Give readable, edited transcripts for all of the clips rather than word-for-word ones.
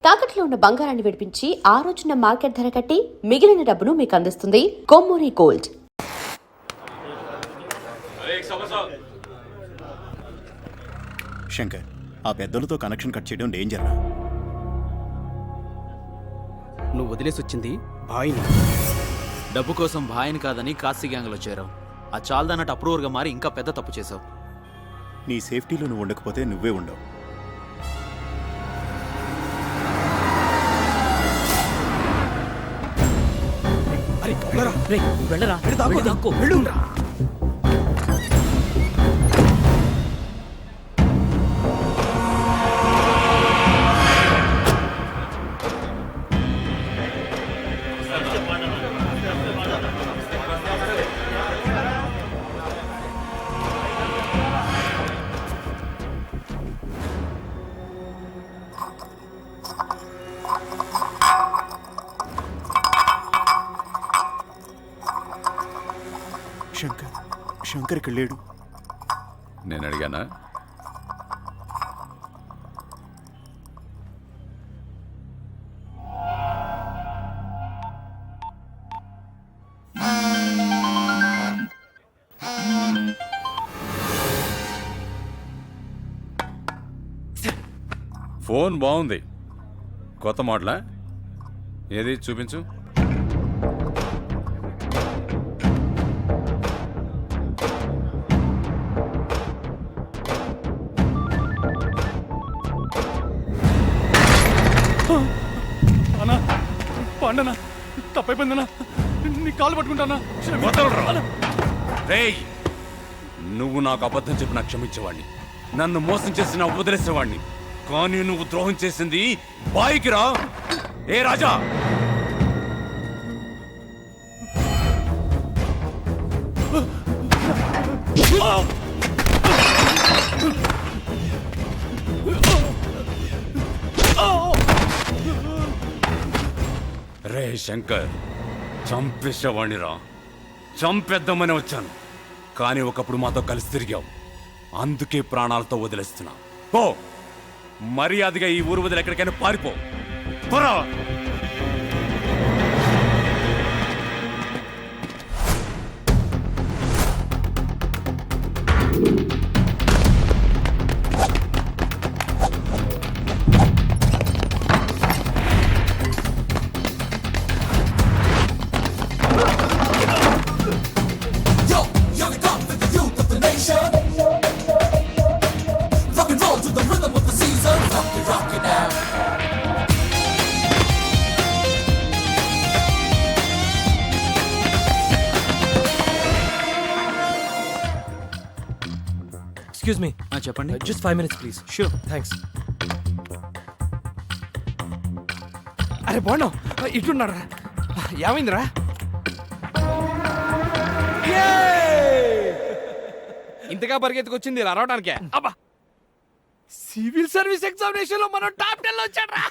తాకట్లో ఉన్న బంగారాన్ని విడిపించి ఆ రోజున మార్కెట్ ధర కట్టి మిగిలిన డబ్బును మీకు అందిస్తుంది కొమ్మూరి గోల్డ్. శంకర్, ఆ పెద్దలతో కనెక్షన్ కట్ చేయడం డేంజర్ రా. నువ్వు వదిలేసి వచ్చింది భాయిని. డబ్బు కోసం భాయిని కాదని కాశీ గ్యాంగ్లో చేరావు. ఆ చాలదన్నట్టు అప్రూవర్గా మారి ఇంకా పెద్ద తప్పు చేసావు. నీ సేఫ్టీలో నువ్వు ఉండకపోతే నువ్వే ఉండవు. శంకర్ ఇక్కడ లేడు. నేను అడిగానా? ఫోన్ బాగుంది, కొత్త మోడలా? ఏది చూపించు. పండనా తప్పైపోయిందనా, నీ కాలు పట్టుకుంటానా? నువ్వు నాకు అబద్ధం చెప్పినా క్షమించేవాడిని, నన్ను మోసం చేసిన వదిలేసేవాడిని. కానీ నువ్వు ద్రోహం చేసింది బాయికి రా. ఏ రాజా, రే శంకర్, చంపేసేవాణ్ణి రా. చంపేద్దామని వచ్చాను, కానీ ఒకప్పుడు మాతో కలిసి తిరిగావు, అందుకే ప్రాణాలతో వదిలేస్తున్నా. పో, మర్యాదగా ఈ ఊరు వదిలి ఎక్కడికైనా పారిపో. పోరా. Excuse me. చెప్పండి. Just 5 minutes please. Sure. Thanks. అరే బాగున్నావు, ఇట్టున్నారా? ఏమైందిరా? ఇంతగా పరిగెత్తుకొచ్చింది ఇలా అరవడానికే. అబ్బా, సివిల్ సర్వీస్ ఎగ్జామినేషన్ లో మనం టాప్ 10 లో వచ్చాడ్రా.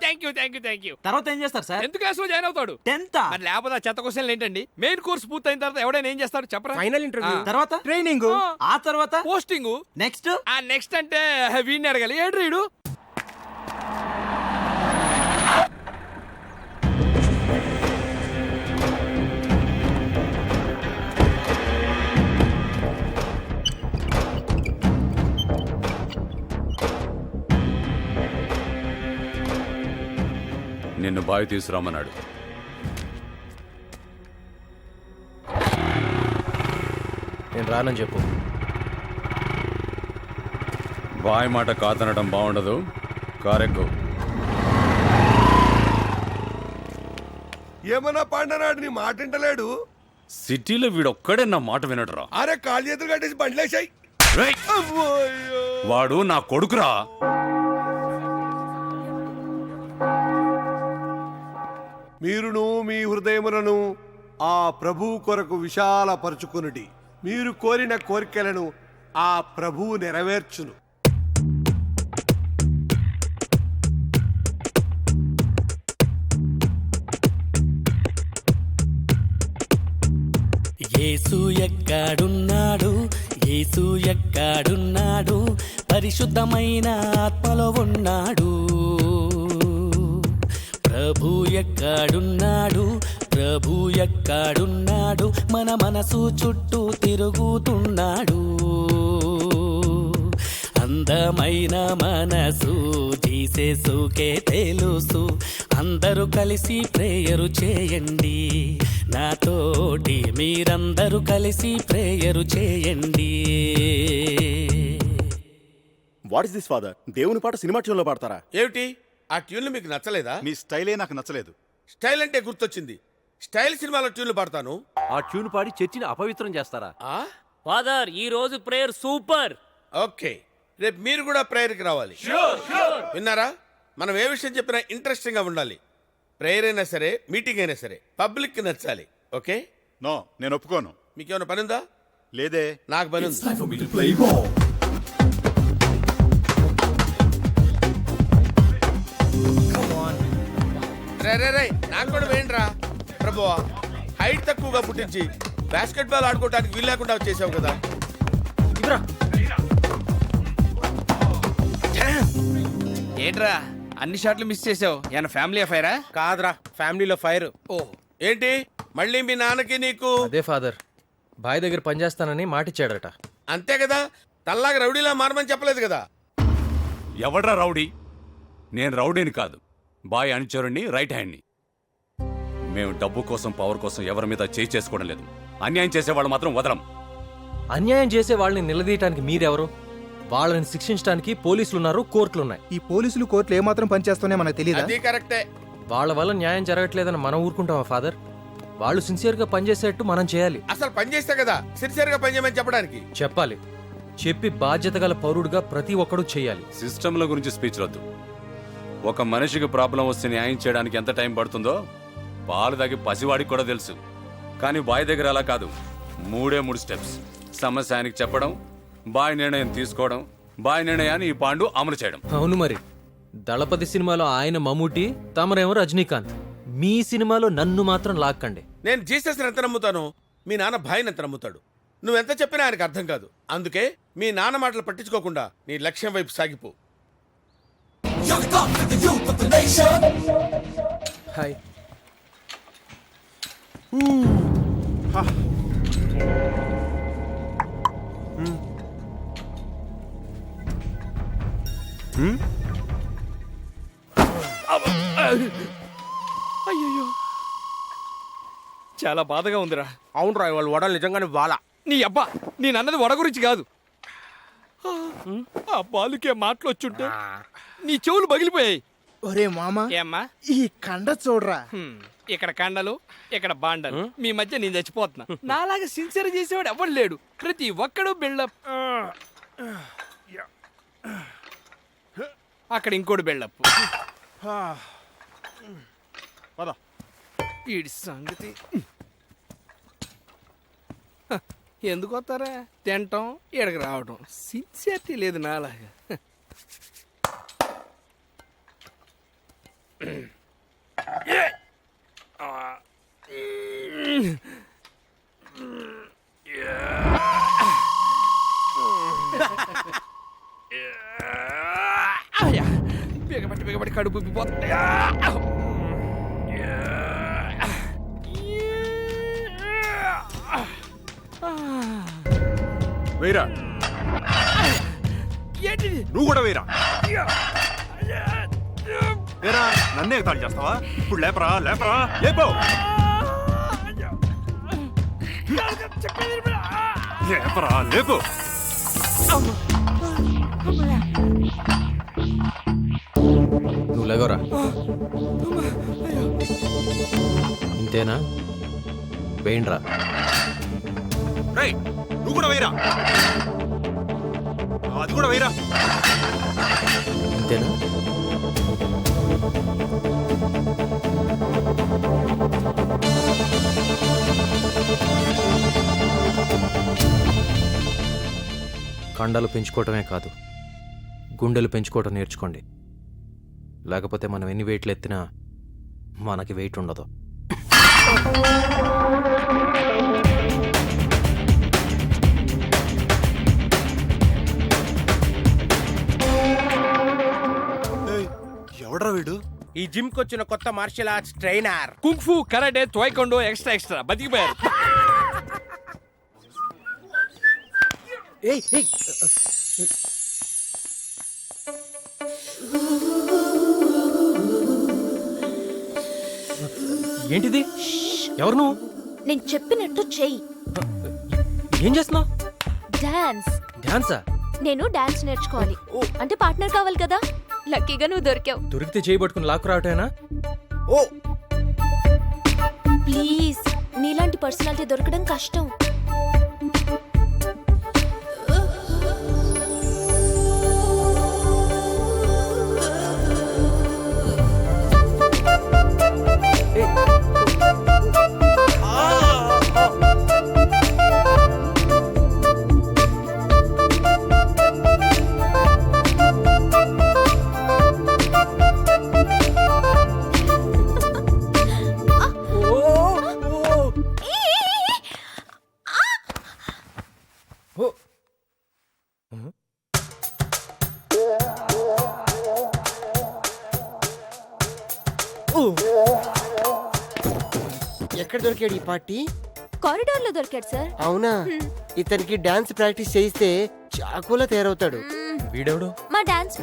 Thank you. తర్వాత ఏం చేస్తారు సార్? 10th క్లాస్ లో జాయిన్ అవుతాడు. 10th? మరి లేకపోతే ఆ చెత్త క్వశ్చన్లు ఏంటండి? మెయిన్ కోర్స్ పూర్తయిన తర్వాత ఎవడైనా ఏం చేస్తాడు చెప్పరా? ఫైనల్ ఇంటర్వ్యూ, తర్వాత ట్రైనింగ్, ఆ తర్వాత పోస్టింగ్. నెక్స్ట్ ఆ నెక్స్ట్ అంటే వీడిని అడగాలి. ఏడు రీడు నిన్ను బావి తీసుకురామన్నాడు. నేను రానని చెప్పు. బావి మాట కాదనడం బాగుండదు. కారెక్కు. ఏమన్నా పండనాడు, నీ మాట వింటలేడు. సిటీలో వీడొక్కడే నా మాట వినడురా. అరే కాళ్ళు చేతులు కట్టేసి బండ్లేసాయి. వాడు నా కొడుకురా. మీరును మీ హృదయములను ఆ ప్రభువు కొరకు విశాలపరుచుకునుడి. మీరు కోరిన కోరికలను ఆ ప్రభువు నెరవేర్చును. యేసు ఎక్కడున్నాడు, యేసు ఎక్కడున్నాడు, పరిశుద్ధమైన ఆత్మలో ఉన్నాడు. ఎక్కడున్నాడు ప్రభు ఎక్కడున్నాడు మన మనసు చుట్టూ తిరుగుతున్నాడు అందమైన మనసు జీససుకే తెలుసు అందరూ కలిసి ప్రేయరు చేయండి నాతోటి మీరందరూ కలిసి ప్రేయరు చేయండి వాట్ ఇస్ దిస్ ఫాదర్? దేవుని పాట సినిమా ట్యూన్లో పాడతారా? ఏమిటి ఆ ట్యూన్లు మీకు నచ్చలేదా? మీ స్టైలే నాకు నచ్చలేదు. స్టైల్ అంటే గుర్తొచ్చింది. స్టైల్ సినిమాలో ట్యూన్లు పాడతాను. ఆ ట్యూన్ పాడి చర్చిని అపవిత్రం చేస్తారా? ఆ? ఫాదర్ ఈ రోజు ప్రేయర్ సూపర్. ఓకే, రేపు మీరు కూడా ప్రేయర్కి రావాలి. విన్నారా? మనం ఏ విషయం చెప్పినా ఇంట్రెస్టింగ్ గా ఉండాలి. ప్రేయర్ అయినా సరే, మీటింగ్ అయినా సరే పబ్లిక్ కి నచ్చాలి. ఓకే? నో, నేను ఒప్పుకోను. మీకేమైనా పని ఉందా? లేదే. నాకు పని ఉంది. రే నాకు కూడా వేయండిరా ప్రభువా. హైట్ తక్కువగా పుట్టించి బాస్కెట్ బాల్ ఆడుకోవడానికి వీలు లేకుండా వచ్చేసావు కదా. ఏంట్రా అన్ని షాట్లు మిస్ చేసావు? ఏమన్నా ఫ్యామిలీ అఫైరా? కాదురా, ఫ్యామిలీలో ఫైర్. ఓ ఏంటి మళ్ళీ మీ నాన్నకి నీకు? అదే ఫాదర్, బాయ్ దగ్గర పనిచేస్తానని మాటిచ్చాడట. అంతే కదా, తల్లాగా రౌడీలా మారమని చెప్పలేదు కదా. ఎవడ్రా రౌడీ? నేను రౌడీని కాదు, బాయ్ అనుచరుణ్ణి, రైట్ హ్యాండ్ని. మేము డబ్బు కోసం పవర్ కోసం ఎవరి మీద చేయి చేసుకోవడం లేదు. అన్యాయం చేసేవాళ్ళు మాత్రం వదలం. అన్యాయం చేసే వాళ్ళని నిలదీయటానికి మీరెవరు? వాళ్ళని శిక్షించడానికి పోలీసులున్నారు, కోర్టులున్నాయి. ఈ పోలీసులు కోర్టులు ఏమాత్రం పనిచేస్తానే మనకు తెలియదు. అది కరెక్టే. వాళ్ళ వల్ల న్యాయం జరగట్లేదని మనం ఊరుకుంటామా ఫాదర్? వాళ్ళు సిన్సియర్గా పనిచేసేట్టు మనం చేయాలి. అసలు పని చేస్తే కదా సిన్సియర్ గా పనిచేయమని చెప్పడానికి. చెప్పాలి, చెప్పి బాధ్యత గల పౌరుడుగా ప్రతి ఒక్కడూ చేయాలి. సిస్టంల గురించి స్పీచ్ వద్దు. ఒక మనిషికి ప్రాబ్లం వస్తే న్యాయం చేయడానికి ఎంత టైం పడుతుందో పాలు తాగి పసివాడికి కూడా తెలుసు. కానీ బాయ్ దగ్గర అలా కాదు. 3 స్టెప్స్. సమస్య ఆయనకి చెప్పడం, బాయ్ నిర్ణయం తీసుకోవడం, బాయ్ నిర్ణయాన్ని ఈ పాండు అమలు చేయడం. అవును మరి, దళపతి సినిమాలో ఆయన మమ్ముటి, తమరేమో రజనీకాంత్. మీ సినిమాలో నన్ను మాత్రం లాక్కండి. నేను జీసస్ ఎంత నమ్ముతాను, మీ నాన్న భాయిని ఎంత నమ్ముతాడు. నువ్వెంత చెప్పినా ఆయనకు అర్థం కాదు. అందుకే మీ నాన్న మాటలు పట్టించుకోకుండా నీ లక్ష్యం వైపు సాగిపో. హాయ్. అయ్యో చాలా బాధగా ఉందిరా. అవును రా, వాళ్ళు వడలు నిజంగానే వాళ్ళ. నీ అబ్బా, నేనన్నది వడ గురించి కాదు. ఆ బాలుకే మాటలు వచ్చుంటే నీ చెవులు పగిలిపోయాయి. ఒరే మామ, ఏమ్మా? ఈ కండ చూడరా. ఇక్కడ కండలు, ఇక్కడ బాండలు. మీ మధ్య నేను చచ్చిపోతున్నా. నాలాగా సిన్సియర్ చేసేవాడు ఎవడు లేడు. ప్రతి ఒక్కడు బిల్డప్. అక్కడ ఇంకోటి బిల్డప్. వీడి సంగతి ఎందుకు వస్తారా? తింటాం, ఇక్కడికి రావడం. సిన్సియారిటీ లేదు నాలాగా. బిగబట్టి కడుపు ఉబ్బిపోతుంది. వేరా, ఏంటి నువ్వు కూడా వేరా. వేరా, నన్నే ఎగతాళి చేస్తావా? ఇప్పుడు లేపరా, లేపరా, లేపో. లేపరా, లేపు. నువ్వు లేగోరా. ఇంతేనా? వేయండిరా. రేయ్, నువ్వు కూడా వేరా. అది కూడా వేరా. ఇంతేనా? కండలు పెంచుకోవటమే కాదు, గుండెలు పెంచుకోవటం నేర్చుకోండి. లేకపోతే మనం ఎన్ని వెయిట్లు ఎత్తినా మనకి వెయిట్ ఉండదు. ఎవడ్రా వీడు? ఈ జిమ్ కి వచ్చిన కొత్త martial arts trainer. Kung fu karate taekwondo extra extra బతికిపోయారు. ఏయ్ ఏయ్ ఏంటిది? ఎవరు నువ్వు? నేను చెప్పినట్టు చెయ్యి. ఏం చేస్తున్నావు? డాన్స్. డాన్సా? నేను డాన్స్ నేర్చుకోవాలి. అంటే పార్ట్నర్ కావాలి కదా. లక్కీగా నువ్వు దొరికావు. దొరికితే చేయి పట్టుకుని లాక్కు రావటమేనా? ఓ ప్లీజ్, నీలాంటి పర్సనాలిటీ దొరకడం కష్టం. ఎక్కడ దొరికాడు ఈ పార్టీ? కారిడార్ లో దొరికాడు సార్. అవునా? ఇతనికి డాన్స్ ప్రాక్టీస్ చేయిస్తే చాకులా తయారవుతాడు. వీడెవడు? మా dance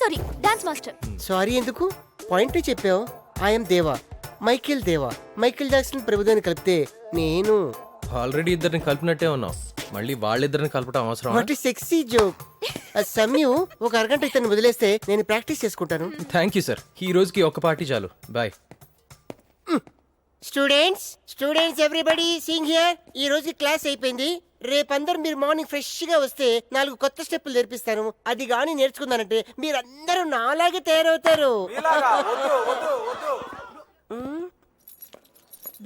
sorry dance master. Sorry ఎందుకు? పాయింట్ చెప్పావు. ఐఎమ్ దేవా, మైకేల్ దేవా. మైకేల్ జాక్సన్ ప్రభుత్వాన్ని కలిపితే నేను. ఆల్రెడీ ఇద్దరిని కలిపినట్టే ఉన్నావు, మళ్ళీ వాళ్ళిద్దరిని కలపటం అవసరం? What sexy joke. సమయం ఒక అరగంట ఇతను వదిలేస్తే నేను ప్రాక్టీస్ చేసుకుంటాను. థ్యాంక్ యూ సార్, ఈ రోజుకి ఒక్క పార్టీ చాలు. Bye. Students everybody sing here. ఈ రోజు క్లాస్ అయిపోయింది. రేపందరూ మీరు మార్నింగ్ ఫ్రెష్ గా వస్తే 4 కొత్త స్టెప్పులు నేర్పిస్తాను. అది గాని నేర్చుకున్నారంటే మీరందరూ నాలాగే తయారవుతారు.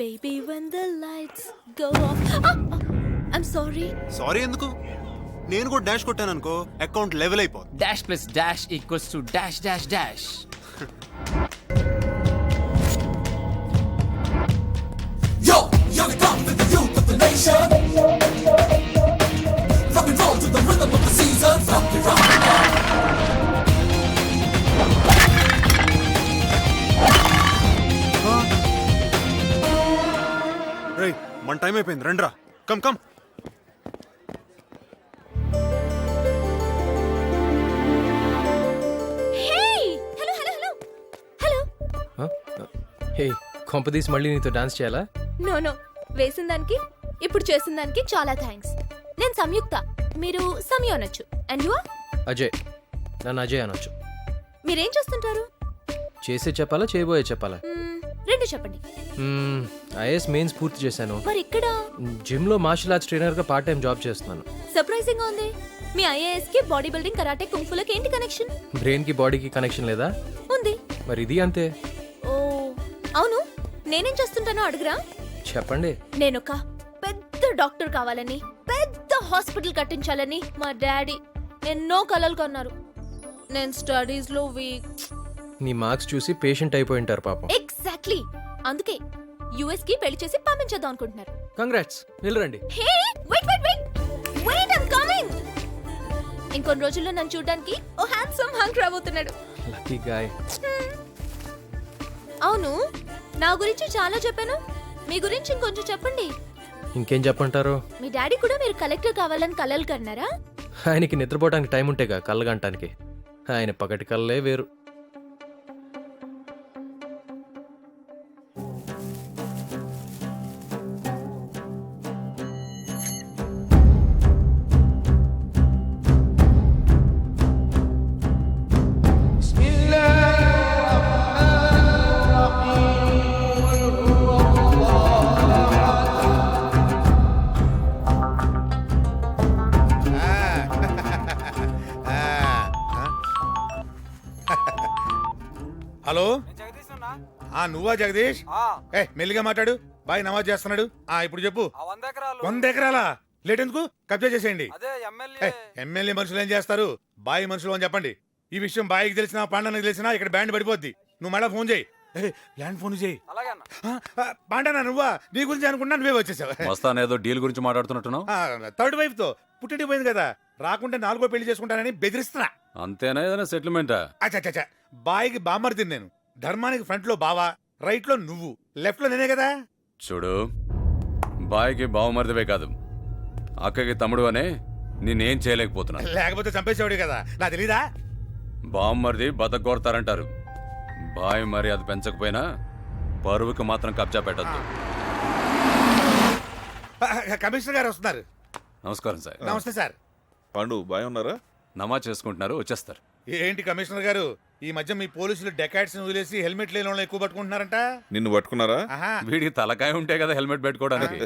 Baby when the lights go off. I'm sorry. Sorry ఎందుకు? నేను కూడా డాష్ కొట్టాను అనుకో, అకౌంట్ లెవెల్ అయిపోతుంది. Dash plus dash equals to dash dash dash. రేయ్, మన టైం అయిపోయింది, రండ్రా. Come come. Hey! Hello. హే, కొంపదీసి మళ్ళీ నీతో డాన్స్ చేయాలా? No. వేసిన దానికి ఇప్పుడు చేసిన దానికి చాలా థ్యాంక్స్. నేను సంయుక్త, మీరు సమీ అనొచ్చు. And you are? అజయ్. నన్ను అజయ్ అనొచ్చు. మీరేం చేస్తుంటారు? చేసే చెప్పాలా చేయబోయే చెప్పాలా? రెండు చెప్పండి. ఐఏఎస్ మెయిన్స్ పూర్తి చేశాను. మరి ఇక్కడ జిమ్ లో మార్షల్ ఆర్ట్స్ ట్రైనర్ గా పార్ట్ టైం జాబ్ చేస్తున్నాను. సర్ప్రైజింగ్ గా ఉంది. మీ ఐఏఎస్ కి బాడీ బిల్డింగ్, కరాటే, కుంఫులకి ఏంటి కనెక్షన్? బ్రెయిన్ కి బాడీకి కనెక్షన్ లేదా? ఉంది. మరి ఇది అంతే. ఓ అవును, నేనేం చేస్తుంటానో అడుగురా. చెప్పండి. నేను ఒక పెద్ద డాక్టర్ కావాలని, పెద్ద హాస్పిటల్ కట్టించాలని మా డాడీ ఎన్నో కలలు కన్నారు. నేను స్టడీస్ లో వీక్. నీ మార్క్స్ చూసి పేషెంట్ అయిపోయి ఉంటారు పాపం. ఎగ్జాక్ట్లీ, అందుకే యుఎస్ కి పెళ్లి చేసి పంపించేద్దాం అనుకుంటున్నారు. కంగ్రాట్స్, వెళ్ళరండి. Hey wait I'm coming. ఇంకొన్ని రోజుల్లో నన్ను చూడడానికి ఓ హ్యాండ్సమ్ హంక్ రాబోతున్నాడు. Lucky guy. అవును, నా గురించి చాలా చెప్పాను, మీ గురించి ఇంకొంచెం చెప్పండి. ఇంకేం చెప్పంటారు? మీ డాడీ కూడా మీరు కలెక్టర్ కావాలని కలలు కన్నారా? ఆయనకి నిద్రపోవడానికి టైం ఉంటేగా కళ్ళగంటానికి. ఆయన పగటి కళ్ళే వేరు. హలో, నువ్వా జగదీష్? మెల్లిగా మాట్లాడు. బాయ్ నమాజ్ చేస్తున్నాడు. ఇప్పుడు చెప్పు. 100 ఎకరాలా? లేట్ ఎందుకు, కబ్జా చేసేయండి. ఎమ్మెల్యే మనుషులు ఏం చేస్తారు, బాయ్ మనుషులు అని చెప్పండి. ఈ విషయం బాయ్కి తెలిసినా పాండానికి తెలిసినా ఇక్కడ బ్యాండ్ పడిపోద్ది. నువ్వు మళ్ళీ ఫోన్ చేయి, ల్యాండ్ ఫోన్ చేయి. పాండానా నువ్వా? నీ గురించి అనుకున్నా నువ్వే వచ్చేసావు. వస్తానేదో డీల్ గురించి మాట్లాడుతున్నట్టున్నావు. థర్డ్ వైఫ్ తో పుట్టింటికి పోయింది కదా, రాకుంటే 4వ పెళ్లి చేసుకుంటానని బెదిరిస్తున్నా. అంతేనా? ఏదైనా సెటిల్మెంటా? అచ్చా, బాయ్కి బామ్మర్ది నేను. ధర్మానికి ఫ్రంట్ లో బావా, రైట్ లో నువ్వు, లెఫ్ట్ లో నేనే కదా. చూడు, బాయ్కి బావమరిదివే కాదు, అక్కకి తమ్ముడు అనే నేనేం చేయలేకపోతున్నాను. లేకపోతే చంపేసేవాడు కదా, నా తెలీదా? బావమరిది బతకొడతారంటారు. బాయ్ మరి అది పెంచకపోయినా పరువుకి మాత్రం కబ్జా పెట్టద్దు. కమిషనర్ గారు వస్తున్నారు. నమస్కారం సార్. నమస్తే సార్. పాండు బాయ్ ఉన్నారా? నమాజ్ చేసుకుంటున్నారు, వచ్చేస్తారు. ఏంటి కమిషనర్ గారు, ఈ మధ్య మీ పోలీసులు డెకాట్స్ వదిలేసి హెల్మెట్ లేని వాళ్ళని ఎక్కువ పట్టుకుంటున్నారంట. నిన్ను పట్టుకున్నారా? ఆహా. వీడికి తలకాయ ఉంటే కదా హెల్మెట్ పెట్టుకోవడానికి.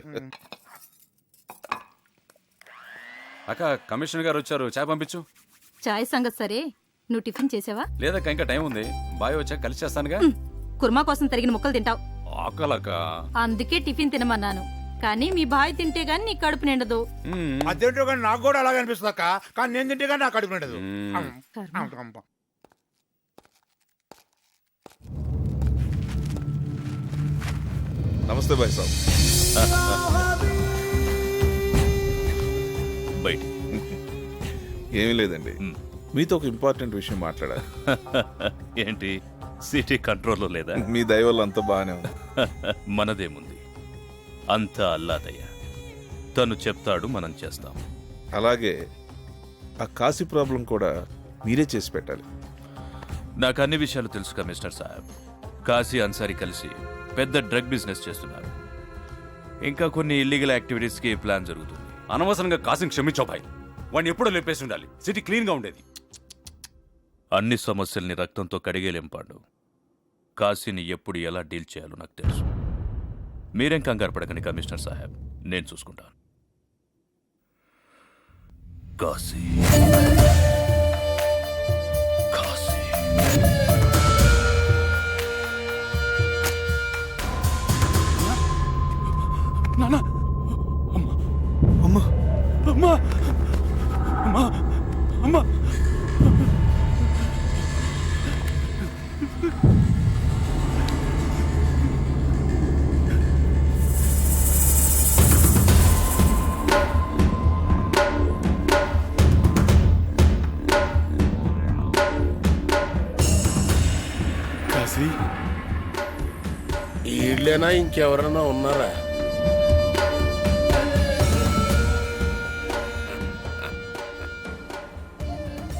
అక్క, కమిషనర్ గారు వచ్చారు, చాయ్ పంపించు. చాయ్ సంగతి సరే, నువ్వు టిఫిన్ చేసావా? లేదక్క, ఇంకా టైం ఉంది. బాయ్ వచ్చాక కలిసి చేస్తానుగా. కుర్మా కోసం తరిగిన ముక్కలు తింటావు, ఆకలక్క. అందుకే టిఫిన్ తినమన్నాను. కానీ మీ బాయ్ తింటే గాని నీ కడుపు నిండదు. అదేంటో కానీ నాకు కూడా అలాగే అనిపిస్తుంది అక్క, కానీ నేను తింటే కానీ నాకు కడుపు నిండదు. నమస్తే బాయ్ సాబ్. బయట ఏమీ లేదండి, మీతో ఒక ఇంపార్టెంట్ విషయం మాట్లాడాలి. ఏంటి, సిటీ కంట్రోల్లో లేదా? మీ దయ వల్ల అంతా బాగానే ఉంది. మనదేముంది, అంతా అల్లాదయ్య. తను చెప్తాడు, మనం చేస్తాం. అలాగే ఆ కాశీ ప్రాబ్లం కూడా మీరే చేసి పెట్టాలి. నాకు అన్ని విషయాలు తెలుసు కమిషనర్ సాహెబ్. కాశీ అన్సారీ కలిసి పెద్ద డ్రగ్ బిజినెస్ చేస్తున్నారు. ఇంకా కొన్ని ఇల్లీగల్ యాక్టివిటీస్కి ప్లాన్ జరుగుతుంది. అనవసరంగా కాసిని క్షమించో భాయ్, వాడిని ఎప్పుడూ లేపేసి ఉండాలి. సిటీ క్లీన్ గా ఉండేది. అన్ని సమస్యల్ని రక్తంతో కడిగేలేం పాండు. కాశీని ఎప్పుడు ఎలా డీల్ చేయాలో నాకు తెలుసు. మీరేం కంగారు పడకండి కమిషనర్ సాహెబ్, నేను చూసుకుంటాను. కాశీ కాశీ నానా, అమ్మా అమ్మా అమ్మా అమ్మా. కాశీ, వీళ్ళేనా ఇంకెవరన్నా ఉన్నారా?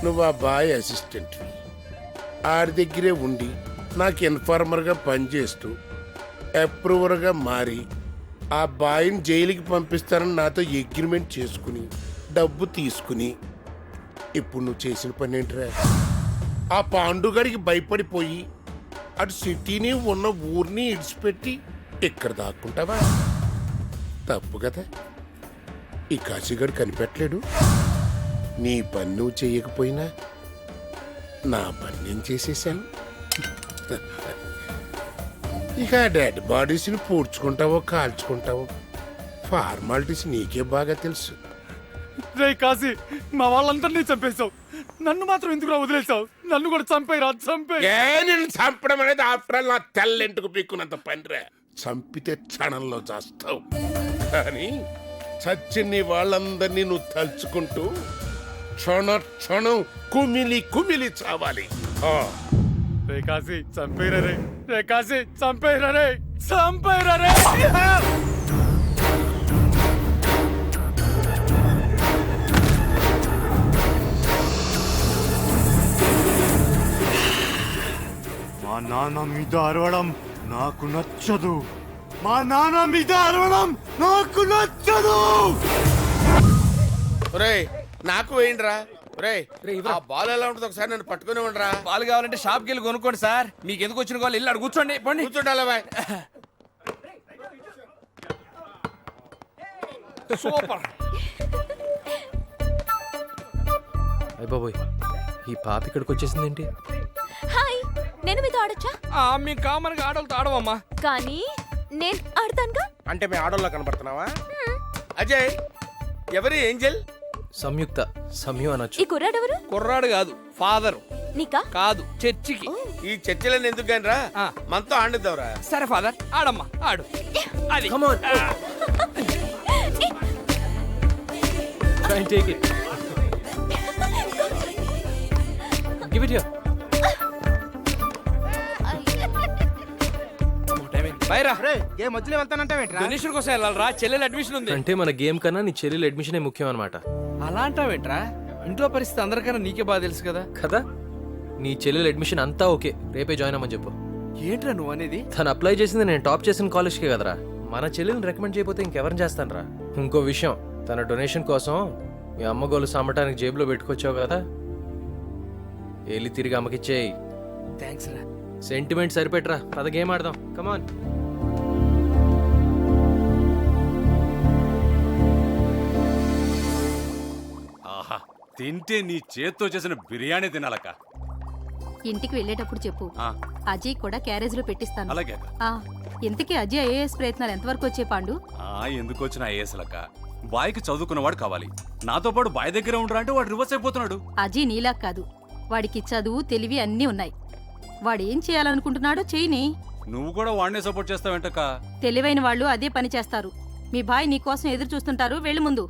నువ్వు ఆ బాయ్ అసిస్టెంట్, ఆడి దగ్గరే ఉండి నాకు ఇన్ఫార్మర్గా పనిచేస్తూ అప్రూవర్గా మారి ఆ బాయ్ని జైలుకి పంపిస్తానని నాతో అగ్రిమెంట్ చేసుకుని డబ్బు తీసుకుని ఇప్పుడు నువ్వు చేసిన పని ఏంట్రా? ఆ పాండుగాడికి భయపడిపోయి అటు సిటీని ఉన్న ఊరిని ఇడిచిపెట్టి ఇక్కడ దాక్కుంటావా? తప్పు కదా. ఈ కాశీగాడు కనిపెట్టలేడు. నీ పని నువ్వు చేయకపోయినా నా పని నేను చేసేసాను. ఇక డెడ్ బాడీస్ని పూడ్చుకుంటావో కాల్చుకుంటావో ఫార్మాలిటీస్ నీకే బాగా తెలుసు. రే కాశీ, మా వాళ్ళందరినీ చంపేశావు, నన్ను మాత్రం ఎందుకు వదిలేసావు? నన్ను కూడా చంపేరా, చంపే. నేను చంపడం అనేది ఆఫ్టర్ ఆల్ నా తెల్లెంటుకు పీక్కున్నంత పనిరా. చంపితే క్షణంలో చేస్తావు, కానీ చచ్చిన వాళ్ళందరినీ నువ్వు తలుచుకుంటూ క్షణ క్షణం కుమిలి కుమిలి చావాలి. రే కాశీ, చంపేరా రే. రే కాశీ, చంపేరా రే, చంపేరా రే. మా నాన్న మీద అరవడం నాకు నచ్చదు. మా నాన్న మీద అరవడం నాకు నచ్చదు. ఒరేయ్, నాకు వేయండిరా. ఒరేయ్, ఆ బాల్ ఎలా ఉంటుంది ఒకసారి నన్ను పట్టుకుని ఉండరా. పాలు కావాలంటే షాప్కి వెళ్ళి కొనుక్కోండి సార్. మీకు ఎందుకు వచ్చిన వాళ్ళు ఇల్లు అడు కూర్చోండి, పండి కూర్చోండి బాయ్. సూపర్. అయ్య బాబోయ్, ఈ పాప ఇక్కడికి వచ్చేసిందేంటి? హాయ్, నేను మీతో ఆడొచ్చా? మీ కామన్ గా ఆడవాళ్ళతో ఆడవమ్మా. కానీ నేను ఆడతానుగా. అంటే మీ ఆడోళ్ళ కనబడుతున్నావా? అజయ్, ఎవరి ఏంజల్? సంయుక్త, సమయం అనొచ్చు. ఈ కుర్రాడెవరు? కుర్రాడు కాదు, ఫాదర్. నీకా? కాదు, చర్చికి. ఈ చర్చలను ఎందుకు కానీ రా, మనతో ఆడిద్దాంరా. సరే ఫాదర్, ఆడమ్మా, ఆడు. అది Come on. Try and take it. Give it here. Baira ఏ మధ్యలో వెళ్తానంటావేంట్రా? డొనేషన్ కోసం వెళ్ళాలరా, చెల్లెలు అడ్మిషన్ ఉంది. అంటే మన గేమ్ కన్నా నీ చెల్లెలు అడ్మిషనే ముఖ్యం అనమాట అలా అంటావేంట్రా? ఇంట్లో పరిస్థితి అందరికన్నా నీకే బాగా తెలుసు కదా. కదా. నీ చెల్లెలు అడ్మిషన్ అంతా ఓకే, రేపే జాయిన్ అవ్వమని చెప్పు. ఏంట్రా నువ్వు అనేది? తను అప్లై చేసింది నేను టాప్ చేసిన కాలేజ్కే కదరా. మన చెల్లెల్ని రికమెండ్ చేయకపోతే ఇంకెవరిని చేస్తానరా. ఇంకో విషయం, తన డొనేషన్ కోసం మీ అమ్మ గోలు సామటానికి జేబులో పెట్టుకొచ్చావు కదా, వెళ్ళి తిరిగి అమ్మకిచ్చేయి. థ్యాంక్స్ రా. సెంటిమెంట్ సరిపెట్రా, పద గేమ్ ఆడదాం. కమాన్. ఆహా, తింటే నీ చేత్తో చేసిన బిర్యానీ తినాలక్క. ఇంటికి వెళ్ళేటప్పుడు చెప్పు, ఆ, అజయ్ కూడా క్యారేజ్ లో పెట్టిస్తాను. అలాగే అక్క. ఆ, ఇంతకీ అజయ్ ఐఏఎస్ ప్రయత్నాలు ఎంతవరకు వచ్చే పాండు? ఎందుకు వచ్చిన ఐఏఎస్లక్క? బాయ్కి చదువుకున్నవాడు కావాలి. నాతో పాటు బాయ్ దగ్గర ఉండరా అంటే వాడు రివర్స్ అయిపోతున్నాడు. అజయ్ నీలా కాదు, వాడికి చదువు తెలివి అన్నీ ఉన్నాయి. వాడు ఏం చేయాలనుకుంటున్నాడో చెయ్యిని. నువ్వు కూడా వాడినే సపోర్ట్ చేస్తావేంటక్క? తెలివైన వాళ్ళు అదే పని చేస్తారు. మీ భాయ్ నీ కోసం ఎదురు చూస్తుంటారు, వెళ్ళు ముందు.